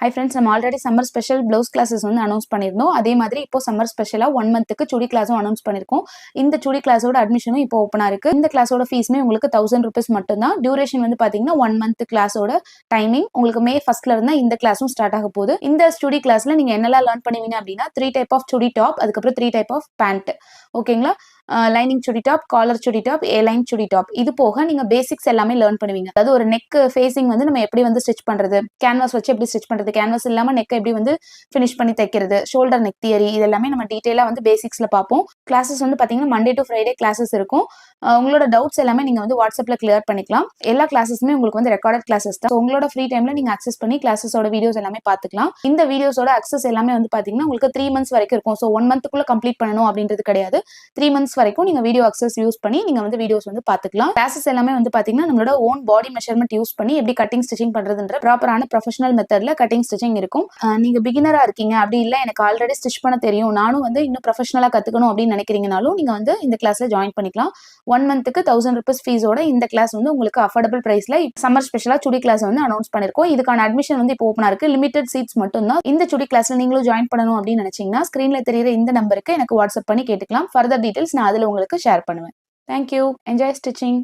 Hi friends, நம்ம already summer special blouse classes வந்து announce பண்ணியிருந்தோம். அதே மாதிரி இப்போ சம்மர் ஸ்பெஷலாக 1 மந்த்துக்கு சுடி கிளாஸும் அனௌன்ஸ் பண்ணியிருக்கோம். இந்த சுடி கிளாஸோட அட்மிஷனும் இப்போ ஓப்பனாக இருக்குது. இந்த கிளாஸோட ஃபீஸுமே உங்களுக்கு 1000 ருபீஸ் மட்டும்தான். டியூரேஷன் வந்து பார்த்தீங்கன்னா 1 மந்த் கிளாஸோட டைமிங் உங்களுக்கு மே 1 இருந்தா இந்த கிளாஸும் ஸ்டார்ட் ஆக போகுது. இந்த ஸ்டுடி கிளாஸ்ல நீங்க என்னெல்லாம் லேர்ன் பண்ணுவீங்க அப்படின்னா 3 டைப் ஆஃப் சுடி டாப், அதுக்கப்புறம் 3 டைப் ஆஃப் பேண்ட். ஓகேங்களா? லைனிங் சுடி டாப், காலர் சுடி டாப், ஏ லைன் சுடி டாப். இது போக நீங்க பேசிக்ஸ் எல்லாமே லேர்ன் பண்ணுவீங்க. அதாவது ஒரு நெக் ஃபேசிங் வந்து நம்ம எப்படி வந்து ஸ்டிச் பண்றது, கேன்வாஸ் வச்சு எப்படி ஸ்டிச் பண்றது, கேன்வாஸ் இல்லாம நெக் எப்படி வந்து ஃபினிஷ் பண்ணி தைக்கிறது, ஷோல்டர் நெக் தியரி, இது எல்லாமே நம்ம டீடைலா வந்து பேசிக்ஸ்ல பார்ப்போம். கிளாஸஸ் வந்து பாத்தீங்கன்னா மண்டே டு ஃப்ரைடே கிளாஸஸ் இருக்கும். உங்களோட டவுட்ஸ் எல்லாமே நீங்க வந்து வாட்ஸ்அப்ல கிளியர் பண்ணிக்கலாம். எல்லா கிளாஸஸுமே உங்களுக்கு வந்து ரெக்கார்டட் கிளாஸஸ் தான். உங்களோட ஃப்ரீ டைம்ல நீங்க அக்சஸ் பண்ணி கிளாஸஸோட வீடியோஸ் எல்லாமே பார்த்துக்கலாம். இந்த வீடியோஸோட அக்சஸ் எல்லாமே வந்து பாத்தீங்கன்னா உங்களுக்கு 3 மந்த்ஸ் வரைக்கும் இருக்கும். ஸோ 1 மந்த்துக்குள்ள கம்ப்ளீட் பண்ணணும் அப்படின்றது கிடையாது. 3 மந்த்ஸ் வரைக்கும் நீங்க வீடியோ அக்சஸ் யூஸ் பண்ணி நீங்க வந்து வீடியோஸ் வந்து பாத்துக்கலாம். கிளாஸஸ் எல்லாமே வந்து பாத்தீங்கன்னா நம்மளோட ஓன் பாடி மெஷர்மெண்ட் யூஸ் பண்ணி எப்படி கட்டிங் ஸ்டிச்சிங் பண்றதுன்ற ப்ராப்பரான ப்ரொஃபஷனல் மெத்தட்ல கட்டிங் ஸ்டிச்சிங் இருக்கும். நீங்க பிகினரா இருக்கீங்க, அப்படி இல்ல எனக்கு ஆல்ரெடி ஸ்டிச் பண்ண தெரியும், நானும் வந்து இன்னும் ப்ரொஃபஷனலா கத்துக்கணும் அப்படின்னு நினைக்கிறீங்கனாலும் நீங்க வந்து இந்த கிளாஸ்ல ஜாயின் பண்ணிக்கலாம். 1 மந்த்துக்கு 1000 ருபீஸ் ஃபீஸோட இந்த கிளாஸ் வந்து உங்களுக்கு அஃபோர்டபிள் பிரைஸ்ல சம்மர் ஸ்பெஷலா சுடி கிளாஸ் வந்து அனௌன்ஸ் பண்ணிருக்கோம். இதுக்கான அட்மிஷன் வந்து இப்போ ஓப்பனா இருக்கு. லிமிடெட் சீட்ஸ் மட்டும் தான். இந்த சுடி கிளாஸ்ல நீங்களும் ஜாயின் பண்ணணும் அப்படின்னு நினைச்சீங்கன்னா ஸ்கிரீன்ல தெரியுற இந்த நம்பருக்கு எனக்கு வாட்ஸ்அப் பண்ணி கேட்டுக்கலாம். ஃபர்தர் டீடைல்ஸ் நான் அதுல உங்களுக்கு ஷேர் பண்ணுவேன். Thank you. Enjoy stitching.